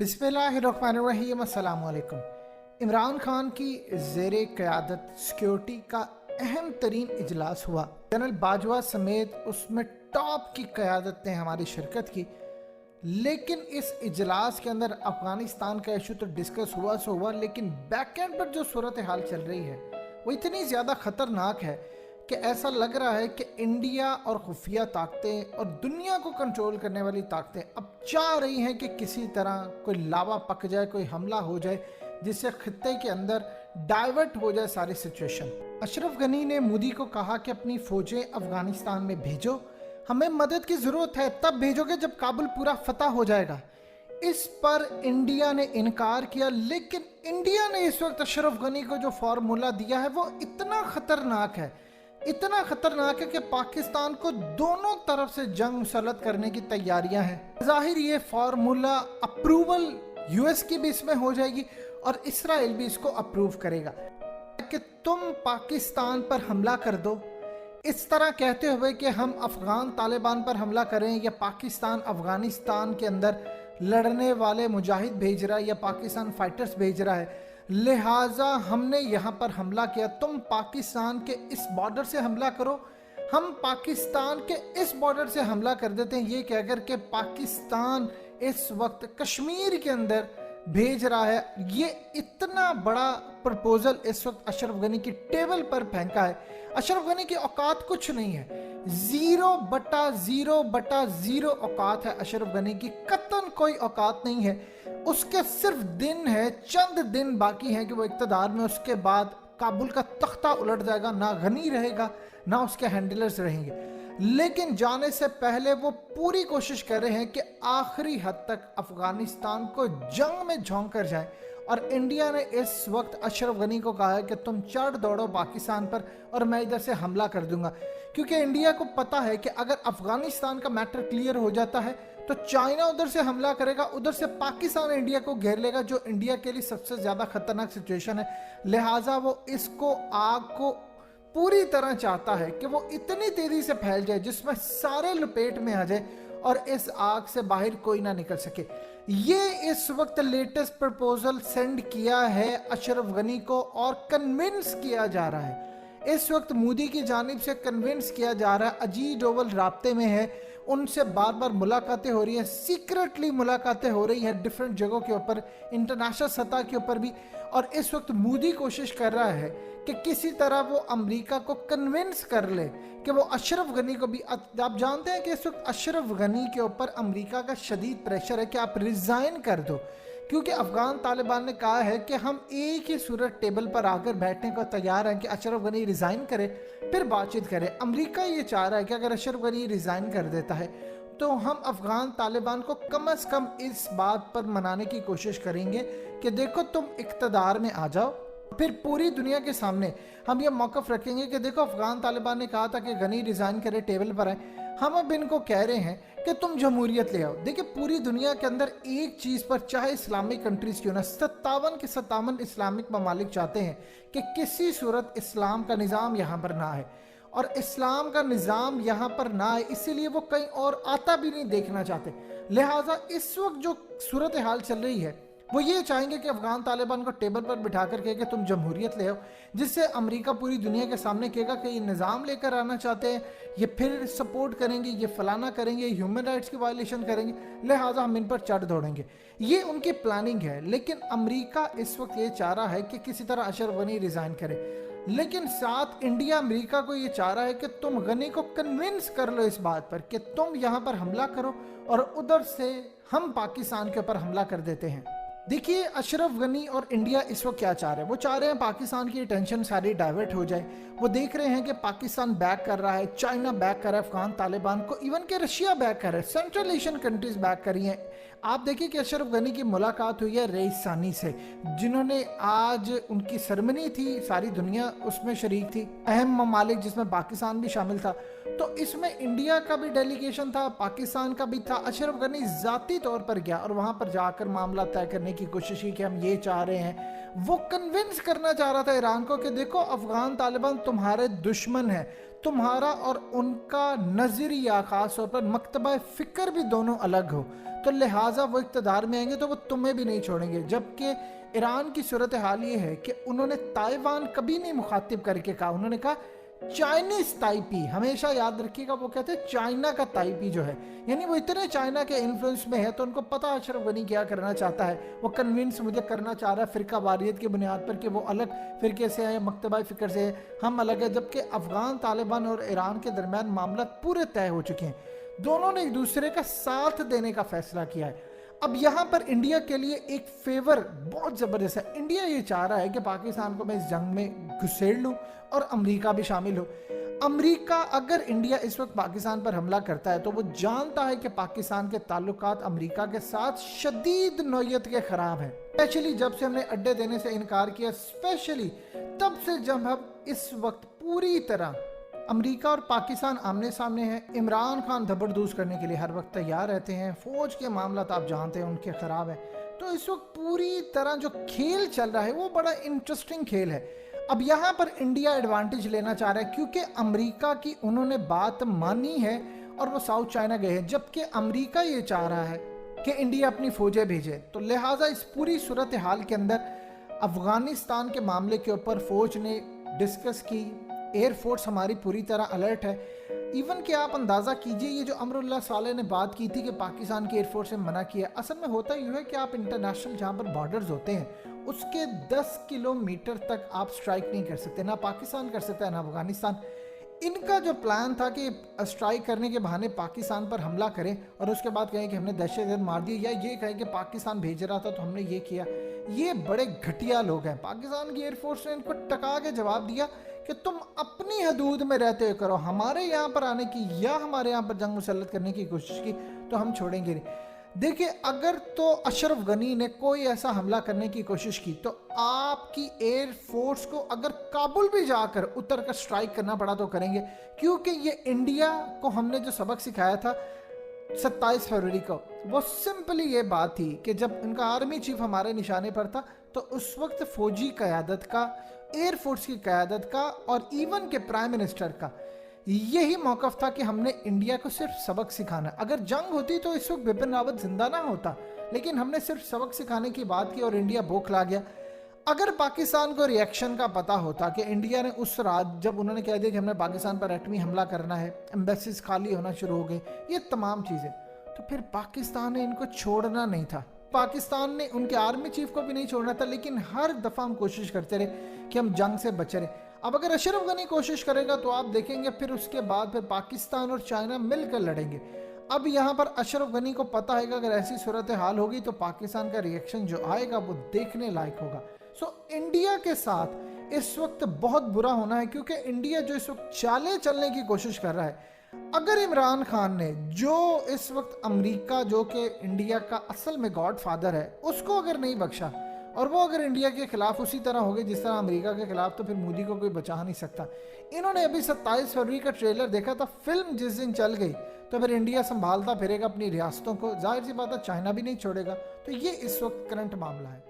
बिस्मिल्लाहिर्रहमानिर्रहीम, अस्सलाम वालेकुम। इमरान खान की ज़ेर क़यादत सिक्योरिटी का अहम तरीन इजलास हुआ। जनरल बाजवा समेत उसमें टॉप की क़यादत ने हमारी शिरकत की, लेकिन इस इजलास के अंदर अफ़गानिस्तान का इशू तो डिस्कस हुआ सो हुआ, लेकिन बैक एंड पर जो सूरत हाल चल रही है वो इतनी ज़्यादा ख़तरनाक है कि ऐसा लग रहा है कि इंडिया और खुफिया ताकतें और दुनिया को कंट्रोल करने वाली ताकतें अब चाह रही हैं कि किसी तरह कोई लावा पक जाए, कोई हमला हो जाए जिससे खित्ते के अंदर डाइवर्ट हो जाए सारी सिचुएशन। अशरफ गनी ने मोदी को कहा कि अपनी फौजें अफगानिस्तान में भेजो, हमें मदद की ज़रूरत है, तब भेजोगे जब काबुल पूरा फतह हो जाएगा। इस पर इंडिया ने इनकार किया, लेकिन इंडिया ने इस वक्त अशरफ गनी को जो फार्मूला दिया है वो इतना ख़तरनाक है, इतना खतरनाक है कि पाकिस्तान को दोनों तरफ से जंग मुसल्लत करने की तैयारियां हैं। जाहिर ये फार्मूला अप्रूवल यूएस की भी इसमें हो जाएगी और इसराइल भी इसको अप्रूव करेगा कि तुम पाकिस्तान पर हमला कर दो, इस तरह कहते हुए कि हम अफगान तालिबान पर हमला करें या पाकिस्तान अफगानिस्तान के अंदर लड़ने वाले मुजाहिद भेज रहा है या पाकिस्तान फाइटर्स भेज रहा है, लिहाजा हमने यहाँ पर हमला किया, तुम पाकिस्तान के इस बॉर्डर से हमला करो, हम पाकिस्तान के इस बॉर्डर से हमला कर देते हैं। ये कहकर के पाकिस्तान इस वक्त कश्मीर के अंदर भेज रहा है। ये इतना बड़ा प्रपोजल इस वक्त अशरफ गनी की टेबल पर फेंका है। अशरफ गनी की औकात कुछ नहीं है, 0/0/0 औकात है अशरफ गनी की, कतन कोई औकात नहीं है। उसके सिर्फ दिन है, चंद दिन बाकी हैं कि वो इक़्तिदार में, उसके बाद काबुल का तख्ता उलट जाएगा, ना गनी रहेगा ना उसके हैंडलर्स रहेंगे। लेकिन जाने से पहले वो पूरी कोशिश कर रहे हैं कि आखिरी हद तक अफगानिस्तान को जंग में झोंक कर जाए। और इंडिया ने इस वक्त अशरफ गनी को कहा है कि तुम चढ़ दौड़ो पाकिस्तान पर और मैं इधर से हमला कर दूंगा, क्योंकि इंडिया को पता है कि अगर अफगानिस्तान का मैटर क्लियर हो जाता है तो चाइना उधर से हमला करेगा, उधर से पाकिस्तान इंडिया को घेर लेगा, जो इंडिया के लिए सबसे ज़्यादा खतरनाक सिचुएशन है। लिहाजा वो इसको आग को पूरी तरह चाहता है कि वो इतनी तेज़ी से फैल जाए जिसमें सारे लपेट में आ जाए और इस आग से बाहर कोई ना निकल सके। ये इस वक्त लेटेस्ट प्रपोजल सेंड किया है अशरफ गनी को और कन्विंस किया जा रहा है। इस वक्त मोदी की जानिब से कन्विंस किया जा रहा है, अजीत डोवल राब्ते में है, उनसे बार बार मुलाकातें हो रही हैं, सीक्रेटली मुलाकातें हो रही हैं डिफरेंट जगहों के ऊपर, इंटरनेशनल सतह के ऊपर भी। और इस वक्त मोदी कोशिश कर रहा है कि किसी तरह वो अमेरिका को कन्विंस कर ले कि वो अशरफ गनी को भी, आप जानते हैं कि इस वक्त अशरफ गनी के ऊपर अमेरिका का शदीद प्रेशर है कि आप रिज़ाइन कर दो, क्योंकि अफगान तालिबान ने कहा है कि हम एक ही सूरत टेबल पर आकर बैठने को तैयार हैं कि अशरफ गनी रिज़ाइन करे फिर बातचीत करे। अमेरिका ये चाह रहा है कि अगर अशरफ गनी रिज़ाइन कर देता है तो हम अफगान तालिबान को कम से कम इस बात पर मनाने की कोशिश करेंगे कि देखो तुम इक़्तिदार में आ जाओ, फिर पूरी दुनिया के सामने हम ये मौक़िफ़ रखेंगे कि देखो अफगान तालिबान ने कहा था कि गनी रिज़ाइन करे, टेबल पर आए, हम अब इनको कह रहे हैं कि तुम जमहूरियत ले आओ। देखिए पूरी दुनिया के अंदर एक चीज़ पर, चाहे इस्लामिक कंट्रीज़ क्यों ना, 57 के 57 इस्लामिक ममालिक चाहते हैं कि किसी सूरत इस्लाम का निज़ाम यहाँ पर ना आए, और इस्लाम का निज़ाम यहाँ पर ना आए इसीलिए वो कहीं और आता भी नहीं देखना चाहते। लिहाजा इस वक्त जो सूरत हाल चल रही है वो ये चाहेंगे कि अफगान तालिबान को टेबल पर बिठा कर कहे कि तुम जमहूरियत ले आओ, जिससे अमेरिका पूरी दुनिया के सामने कहेगा कि ये निज़ाम लेकर आना चाहते हैं, ये फिर सपोर्ट करेंगे, ये फलाना करेंगे, ह्यूमन राइट्स की वायलेशन करेंगे, लिहाजा हम इन पर चढ़ दौड़ेंगे। ये उनकी प्लानिंग है। लेकिन अमेरिका इस वक्त ये चाह रहा है कि किसी तरह अशरफ गनी रिज़ाइन करे, लेकिन साथ इंडिया अमेरिका को ये चाह रहा है कि तुम गनी को कन्विंस कर लो इस बात पर कि तुम यहाँ पर हमला करो और उधर से हम पाकिस्तान के ऊपर हमला कर देते हैं। देखिए अशरफ गनी और इंडिया इस वक्त क्या चाह रहे हैं, वो चाह रहे हैं पाकिस्तान की टेंशन सारी डाइवर्ट हो जाए। वो देख रहे हैं कि पाकिस्तान बैक कर रहा है, चाइना बैक कर रहा है अफगान तालिबान को, इवन के रशिया बैक कर रहा है, सेंट्रल एशियन कंट्रीज बैक कर रही हैं। आप देखिए कि अशरफ गनी की मुलाकात हुई है रईस सानी से, जिन्होंने आज उनकी सरमनी थी, सारी दुनिया उसमें शरीक थी, अहम ममालिक जिसमें पाकिस्तान भी शामिल था। तो इसमें इंडिया का भी डेलीगेशन था, पाकिस्तान का भी था। अशरफ गनी ज़ाती तौर पर गया और वहाँ पर जाकर मामला तय करने की कोशिश की कि हम ये चाह रहे हैं। वो कन्विंस करना चाह रहा था ईरान को कि देखो अफगान तालिबान तुम्हारे दुश्मन है, तुम्हारा और उनका नजरिया, खास तौर पर मकतबा फ़िक्र भी दोनों अलग हो, तो लिहाजा वो इक़्तिदार में आएंगे तो वो तुम्हें भी नहीं छोड़ेंगे। जबकि ईरान की सूरत हाल ये है कि उन्होंने ताइवान कभी नहीं मुखातिब करके कहा, उन्होंने कहा चाइनीज ताइपी। हमेशा याद रखिएगा, वो कहते हैं चाइना का ताइपी जो है, यानी वो इतने चाइना के इन्फ्लुएंस में है तो उनको पता है अशरफ गनी क्या करना चाहता है। वो कन्विंस मुझे करना चाह रहा है फ़िरका वारियत की बुनियाद पर कि वो अलग फ़िरके से है, मकतबा फ़िक्र से है, हम अलग है। जबकि अफ़गान तालिबान और ईरान के दरमियान मामला पूरे तय हो चुके हैं, दोनों ने एक दूसरे का साथ देने का फैसला किया है। अब यहाँ पर इंडिया के लिए एक फेवर बहुत ज़बरदस्त है। इंडिया ये चाह रहा है कि पाकिस्तान को मैं इस जंग में घुसेड़ लूँ और अमेरिका भी शामिल हो। अमेरिका, अगर इंडिया इस वक्त पाकिस्तान पर हमला करता है तो वो जानता है कि पाकिस्तान के ताल्लुकात अमेरिका के साथ शदीद नौयत के ख़राब हैं। स्पेशली जब से हमने अड्डे देने से इनकार किया, स्पेशली तब से जब हम इस वक्त पूरी तरह अमेरिका और पाकिस्तान आमने सामने हैं। इमरान खान जबरदस्त करने के लिए हर वक्त तैयार रहते हैं, फ़ौज के मामला तो आप जानते हैं उनके ख़राब हैं। तो इस वक्त पूरी तरह जो खेल चल रहा है वो बड़ा इंटरेस्टिंग खेल है। अब यहाँ पर इंडिया एडवांटेज लेना चाह रहा है क्योंकि अमेरिका की उन्होंने बात मानी है और वो साउथ चाइना गए हैं, जबकि अमेरिका ये चाह रहा है कि इंडिया अपनी फ़ौजें भेजे। तो लिहाजा इस पूरी सूरत हाल के अंदर अफ़गानिस्तान के मामले के ऊपर फ़ौज ने डिस्कस की, एयरफोर्स हमारी पूरी तरह अलर्ट है। इवन कि आप अंदाज़ा कीजिए, ये जो अमरुल्लाह साले ने बात की थी कि पाकिस्तान की एयरफोर्स ने मना किया, असल में होता यूँ है कि आप इंटरनेशनल जहाँ पर बॉर्डर्स होते हैं उसके 10 किलोमीटर तक आप स्ट्राइक नहीं कर सकते, ना पाकिस्तान कर सकता है ना अफगानिस्तान। इनका जो प्लान था कि स्ट्राइक करने के बहाने पाकिस्तान पर हमला करें और उसके बाद कहें कि हमने दहशतगर्द मार दिए, या ये कहें कि पाकिस्तान भेज रहा था तो हमने ये किया। ये बड़े घटिया लोग हैं। पाकिस्तान की एयरफोर्स ने इनको टका के जवाब दिया कि तुम अपनी हदूद में रहते हुए करो, हमारे यहाँ पर आने की या हमारे यहाँ पर जंग मुसल्लत करने की कोशिश की तो हम छोड़ेंगे नहीं। देखिए, अगर तो अशरफ गनी ने कोई ऐसा हमला करने की कोशिश की तो आपकी एयरफोर्स को अगर काबुल भी जाकर उतर कर स्ट्राइक करना पड़ा तो करेंगे, क्योंकि ये इंडिया को हमने जो सबक सिखाया था 27 फरवरी को, वो सिंपली ये बात थी कि जब उनका आर्मी चीफ हमारे निशाने पर था तो उस वक्त फौजी क़यादत का, एयरफोर्स की क़यादत का और इवन के प्राइम मिनिस्टर का यही मौक़िफ़ था कि हमने इंडिया को सिर्फ सबक सिखाना। अगर जंग होती तो इस वक्त बिपिन रावत जिंदा ना होता, लेकिन हमने सिर्फ सबक सिखाने की बात की और इंडिया बौखला गया। अगर पाकिस्तान को रिएक्शन का पता होता कि इंडिया ने उस रात जब उन्होंने कह दिया कि हमने पाकिस्तान पर एटमी हमला करना है, एम्बेसीज खाली होना शुरू हो गए, ये तमाम चीज़ें, तो फिर पाकिस्तान ने इनको छोड़ना नहीं था। पाकिस्तान ने उनके आर्मी चीफ को भी नहीं छोड़ना था, लेकिन हर दफ़ा हम कोशिश करते रहे कि हम जंग से बचे रहे। अब अगर अशरफ गनी कोशिश करेगा तो आप देखेंगे फिर उसके बाद फिर पाकिस्तान और चाइना मिलकर लड़ेंगे। अब यहाँ पर अशरफ गनी को पता है कि अगर ऐसी सूरत हाल होगी तो पाकिस्तान का रिएक्शन जो आएगा वो देखने लायक होगा। सो इंडिया के साथ इस वक्त बहुत बुरा होना है, क्योंकि इंडिया जो इस वक्त चाले चलने की कोशिश कर रहा है, अगर इमरान खान ने जो इस वक्त अमेरिका जो कि इंडिया का असल में गॉड फादर है उसको अगर नहीं बख्शा और वो अगर इंडिया के खिलाफ उसी तरह हो गए जिस तरह अमेरिका के खिलाफ, तो फिर मोदी को कोई बचा नहीं सकता। इन्होंने अभी 27 फरवरी का ट्रेलर देखा था, फिल्म जिस दिन चल गई तो फिर इंडिया संभालता फिरेगा अपनी रियासतों को, जाहिर सी बात है चाइना भी नहीं छोड़ेगा। तो ये इस वक्त करंट मामला है।